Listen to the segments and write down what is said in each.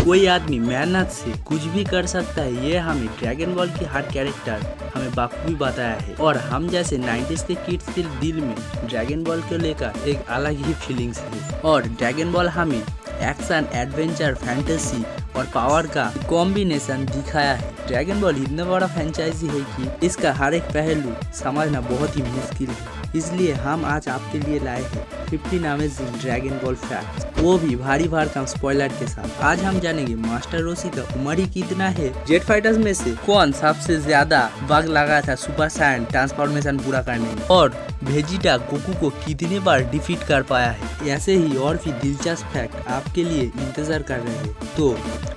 कोई आदमी मेहनत से कुछ भी कर सकता है, ये हमें ड्रैगन बॉल की हर कैरेक्टर हमें बाखूबी बताया है। और हम जैसे 90s के किड्स के दिल में ड्रैगन बॉल को लेकर एक अलग ही फीलिंग्स है। और ड्रैगन बॉल हमें एक्शन, एडवेंचर, फैंटेसी और पावर का कॉम्बिनेशन दिखाया है। ड्रैगन बॉल इतना बड़ा फ्रेंचाइजी है कि इसका हर एक पहलू समझना बहुत ही मुश्किल है। इसलिए हम आज आपके लिए लाए हैं 15 अमेजिंग ड्रैगन बॉल फैक्ट्स, वो भी भारी भरकम स्पॉइलर के साथ। आज हम जानेंगे मास्टर रोशी का उम्र ही कितना है, जेट फाइटर्स में से कौन सबसे ज्यादा बग लगा था सुपर सायन ट्रांसफॉर्मेशन पूरा करने में, और वेजिटा गोकू को कितने बार डिफीट कर पाया है। ऐसे ही और भी दिलचस्प फैक्ट आपके लिए इंतजार कर रहे हैं। तो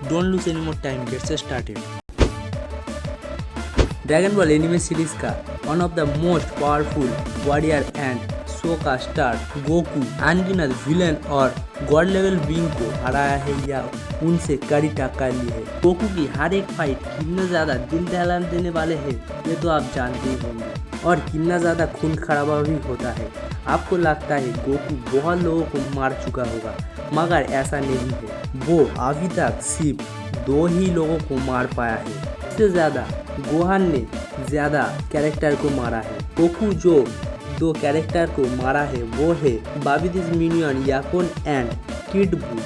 don't lose any more time, gets started. Dragon ball anime series का one of the most powerful warrior and show का स्टार गोकू अनगिनत विलेन और गॉड लेवल बीइंग को हराया है या उनसे कड़ी टक्कर ली है। गोकू की हर एक फाइट कितना ज्यादा दिल दहला देने वाले है ये तो आप जानते ही होंगे, और कितना ज्यादा खून खराबा भी होता है। आपको लगता है गोकू बहुत लोगों को मार चुका होगा, मगर ऐसा नहीं है। वो अभी तक सिर्फ 2 ही लोगों को मार पाया है। इससे ज्यादा गोहान ने ज्यादा कैरेक्टर को मारा है। गोकू जो 2 कैरेक्टर को मारा है वो है Babidi's minion Yakon and kid Buu.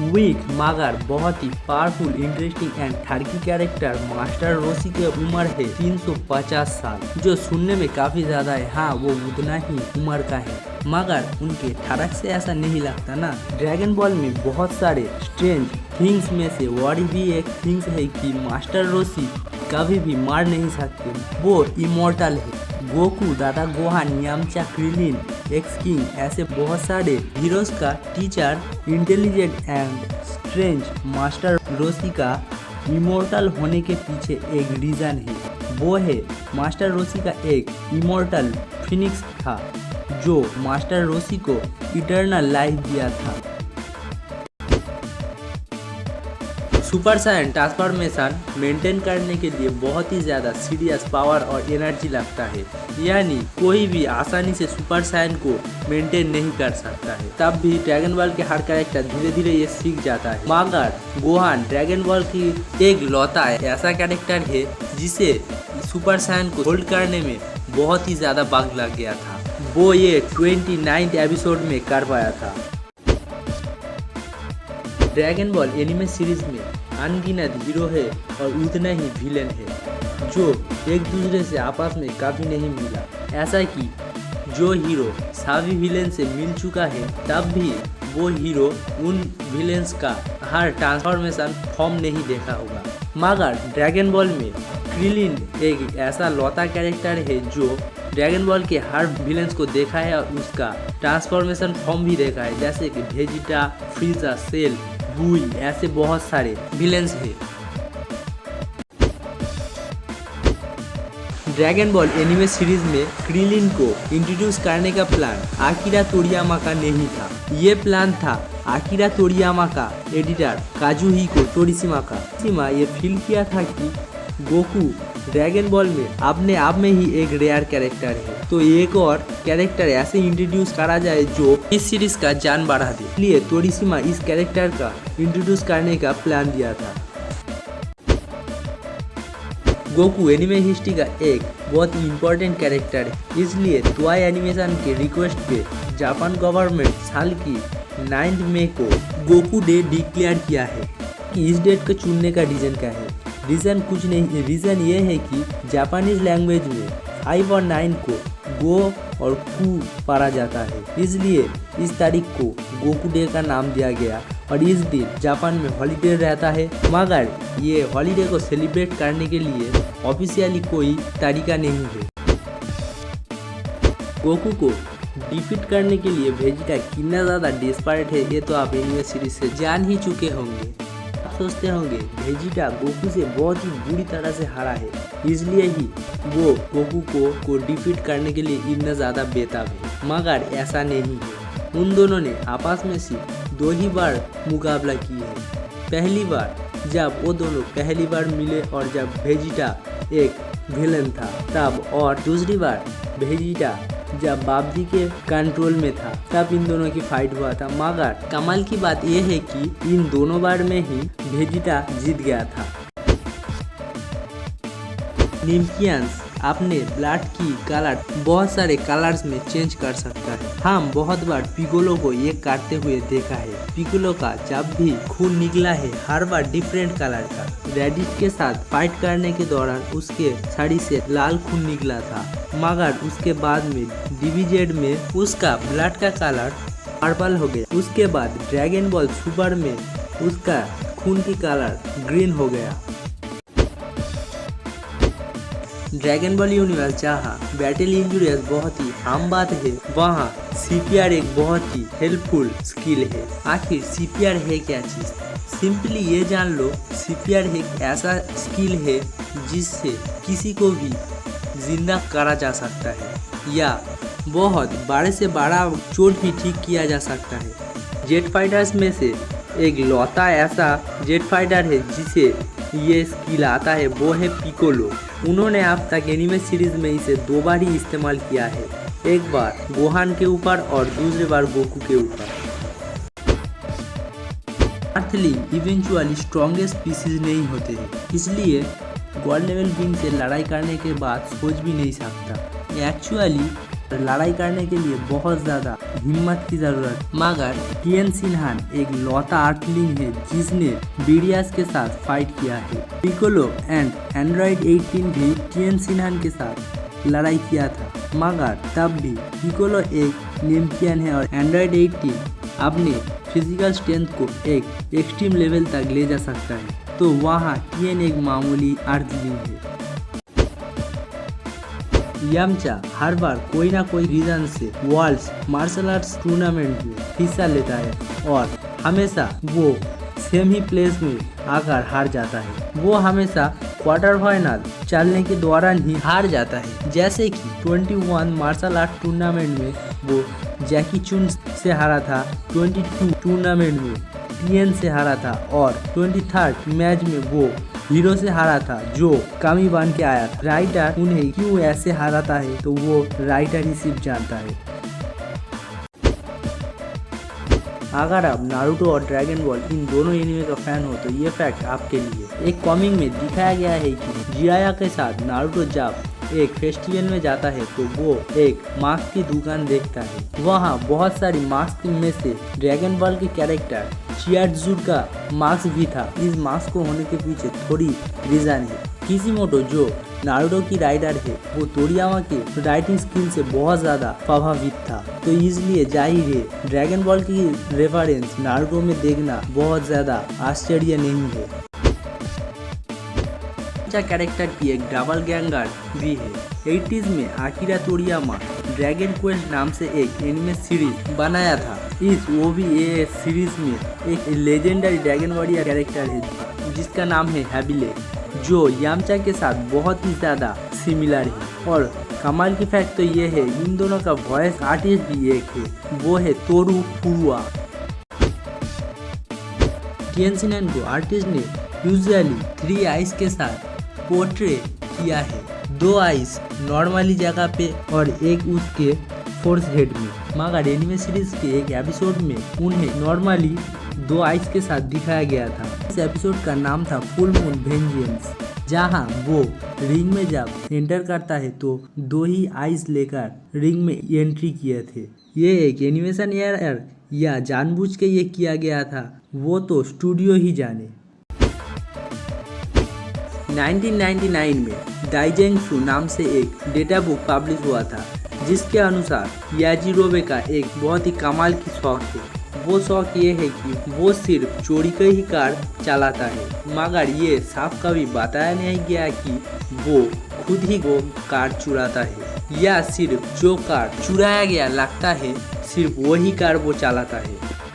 Weak मगर बहुत ही पावरफुल, इंटरेस्टिंग एंड ठरकी कैरेक्टर मास्टर रोशी की उम्र है 350 साल, जो सुनने में काफी ज्यादा है। हाँ, वो उतना ही उम्र का है, मगर उनके ठरक से ऐसा नहीं लगता ना। ड्रैगन बॉल में बहुत सारे स्ट्रेंज थिंग्स में से वॉरी भी एक थिंग्स है कि मास्टर रोशी कभी भी मार नहीं सकते, वो इमोर्टल है। गोकू, दादा Gohan, Yamcha, Krillin, X king ऐसे बहुत सारे हीरोज का teacher, intelligent and strange master Roshi का इमोर्टल होने के पीछे एक रीजन है। वो है मास्टर रोशी का एक इमोर्टल फिनिक्स था जो मास्टर रोशी को इटर्नल लाइफ दिया था। सुपर सायन ट्रांसफॉर्मेशन मेंटेन करने के लिए बहुत ही ज़्यादा सीरियस पावर और एनर्जी लगता है, यानी कोई भी आसानी से सुपर सायन को मेंटेन नहीं कर सकता है। तब भी ड्रैगन बॉल के हर कैरेक्टर धीरे धीरे ये सीख जाता है, मगर गोहान ड्रैगन बॉल की एक लौता ऐसा कैरेक्टर है जिसे सुपर सायन को होल्ड करने में बहुत ही ज़्यादा बग लग गया था। वो ये 29th एपिसोड में कर पाया था। ड्रैगन बॉल एनिमे सीरीज में अनगिनत हीरो है और उतना ही विलेन है जो एक दूसरे से आपस में कभी नहीं मिला। ऐसा कि जो हीरो सभी विलेन से मिल चुका है, तब भी वो हीरो उन विलेन्स का हर ट्रांसफॉर्मेशन फॉर्म नहीं देखा होगा। मगर ड्रैगन बॉल में क्रिलिन एक ऐसा लौता कैरेक्टर है जो ड्रैगन बॉल के हर विलेंस को देखा है और उसका ट्रांसफॉर्मेशन फॉर्म भी देखा है, जैसे कि वेजिटा, फ्रीजा, सेल, बुई ऐसे बहुत सारे विलेंस हैं। ड्रैगन बॉल एनिमे सीरीज में क्रिलिन को इंट्रोड्यूस करने का प्लान आकिरा तोरियामा का नहीं था। ये प्लान था आकिरा तोरियामा का एडिटर काजुहिको तोरिशिमा का। ये फील किया था कि गोकू ड्रैगन बॉल में अपने आप में ही एक रेयर कैरेक्टर है, तो एक और कैरेक्टर ऐसे इंट्रोड्यूस करा जाए जो इस सीरीज का जान बढ़ा दे। इसलिए तोरिशिमा इस कैरेक्टर का इंट्रोड्यूस करने का प्लान दिया था। गोकू एनिमे हिस्ट्री का एक बहुत ही इम्पोर्टेंट कैरेक्टर है, इसलिए टॉय एनिमेशन के रिक्वेस्ट पे जापान गवर्नमेंट साल की 9 मई को गोकू डे डिक्लेयर किया है। कि इस डेट को चुनने का रीजन क्या है? रीज़न कुछ नहीं है, रीज़न ये है कि जापानीज लैंग्वेज में 5 और 9 को गो और कू पढ़ा जाता है, इसलिए इस तारीख को गोकू डे का नाम दिया गया। और इस दिन जापान में हॉलीडे रहता है, मगर ये हॉलीडे को सेलिब्रेट करने के लिए ऑफिशियली कोई तरीका नहीं है। गोकू को डिफीट करने के लिए वेजिटा कितना ज़्यादा डेस्परेट है ये तो आप एनिमे सीरीज से जान ही चुके होंगे। सोचते होंगे वेजिटा गोकू से बहुत ही बुरी तरह से हारा है, इसलिए ही वो गोकू को डिफीट करने के लिए इतना ज़्यादा बेताब है, मगर ऐसा नहीं है। उन दोनों ने आपस में सिर्फ 2 ही बार मुकाबला किया है। पहली बार जब वो दोनों पहली बार मिले और जब वेजिटा एक विलन था तब, और दूसरी बार वेजिटा जब बाबजी के कंट्रोल में था तब इन दोनों की फाइट हुआ था। मगर कमाल की बात यह है कि इन दोनों बार में ही वेजिटा जीत गया था। निम्कियंस अपने ब्लड की कलर बहुत सारे कलर्स में चेंज कर सकता है। हम बहुत बार पिकोलो को ये करते हुए देखा है। पिकोलो का जब भी खून निकला है हर बार डिफरेंट कलर का। रेडिस के साथ फाइट करने के दौरान उसके शरीर से लाल खून निकला था, मगर उसके बाद में DBZ में उसका ब्लड का कलर पर्पल हो गया। उसके बाद ड्रैगन बॉल सुपर में उसका खून की कलर ग्रीन हो गया। ड्रैगन बॉल यूनिवर्स जहाँ बैटल इंजूरियस बहुत ही आम बात है, वहाँ CPR एक बहुत ही हेल्पफुल स्किल है। आखिर CPR है क्या चीज़? सिंपली ये जान लो, CPR एक ऐसा स्किल है जिससे किसी को भी जिंदा करा जा सकता है या बहुत बड़े से बड़ा चोट भी ठीक किया जा सकता है। जेट फाइटर्स में से एक लौता ऐसा जेट फाइटर है जिसे ये स्किल आता है, वो है पिकोलो। उन्होंने अब तक एनिमे सीरीज में इसे 2 बार ही इस्तेमाल किया है, एक बार गोहान के ऊपर और दूसरी बार गोकू के ऊपर। अर्थली इवेंचुअली स्ट्रॉन्गेस्ट पीसीज नहीं होते हैं, इसलिए गोल्ड लेवल बीइंग से लड़ाई करने के बाद सोच भी नहीं सकता। एक्चुअली लड़ाई करने के लिए बहुत ज़्यादा हिम्मत की ज़रूरत। मगर टिएन सिन्हान एक लौता आर्टलिंग है जिसने बीडियास के साथ फाइट किया है। पिकोलो एंड एंड्रॉइड 18 भी टिएन सिन्हान के साथ लड़ाई किया था, मगर तब भी पिकोलो एक निम्कियन है और एंड्रॉइड 18 अपने फिजिकल स्ट्रेंथ को एक एक्सट्रीम लेवल तक ले जा सकता है, तो वहाँ टिएन एक मामूली आर्टलिंग है। यामचा हर बार कोई ना कोई रीजन से वर्ल्ड मार्शल आर्ट्स टूर्नामेंट में हिस्सा लेता है और हमेशा वो सेम ही प्लेस में आकर हार जाता है। वो हमेशा क्वार्टर फाइनल चलने के दौरान ही हार जाता है। जैसे कि 21 मार्शल आर्ट टूर्नामेंट में वो जैकी चुन से हारा था, 22 टूर्नामेंट में टिएन से हारा था और 23rd मैच में वो हीरो से हारा था जो कामी बन के आया था। राइटर उन्हें क्यों ऐसे हाराता है तो वो राइटर ही सिर्फ जानता है। अगर आप नारुतो और ड्रैगन बॉल इन दोनों एनिमे का फैन हो तो ये फैक्ट आपके लिए। एक कॉमिक में दिखाया गया है कि जिराया के साथ नारुतो जब एक फेस्टिवल में जाता है तो वो एक मास्क की दुकान देखता है। वहाँ बहुत सारी मास्क में से ड्रैगन बॉल के कैरेक्टर चियाज़ुर का मास्क भी था। इस मास्क को होने के पीछे थोड़ी रीजन है। किशिमोटो जो नारुतो की राइटर है वो तोरियामा के राइटिंग स्किल से बहुत ज़्यादा प्रभावित था, तो इसलिए जाहिर है ड्रैगन बॉल की रेफरेंस नारुतो में देखना बहुत ज़्यादा आश्चर्य नहीं है। कैरेक्टर की एक डबल गैंगर भी है। 80s में आकिरा तोरियामा ड्रैगन क्वेस्ट नाम से एक एनिमे सीरीज बनाया था। इस OVA सीरीज में एक लेजेंडरी ड्रैगन वॉरियर कैरेक्टर है जिसका नाम है हैबिले, जो यामचा के साथ बहुत ही ज़्यादा सिमिलर है। और कमाल की फैक्ट तो ये है इन दोनों का वॉइस आर्टिस्ट भी एक है, वो है तोरू फुरुआ। टिएन सिन्हान को आर्टिस्ट ने यूजुअली 3 आइस के साथ पोर्ट्रे किया है, 2 आइस नॉर्मली जगह पे और एक उसके फोर्स हेड में। मगर एनिमे सीरीज के एक एपिसोड में उन्हें नॉर्मली 2 आइस के साथ दिखाया गया था। इस एपिसोड का नाम था फुल मून वेंजेंस, जहां वो रिंग में जब एंटर करता है तो 2 ही आइस लेकर रिंग में एंट्री किए थे। ये एक एनिमेशन एरर या जानबूझ के ये किया गया था, वो तो स्टूडियो ही जाने। 1999 में दाइजेंगसु नाम से एक डेटा बुक पब्लिश हुआ था, जिसके अनुसार याजिरोबे का एक बहुत ही कमाल की शौक है। वो शौक ये है कि वो सिर्फ चोरी का ही कार चलाता है, मगर ये साफ कभी बताया नहीं गया कि वो खुद ही वो कार चुराता है या सिर्फ जो कार चुराया गया लगता है सिर्फ वही कार वो चलाता है।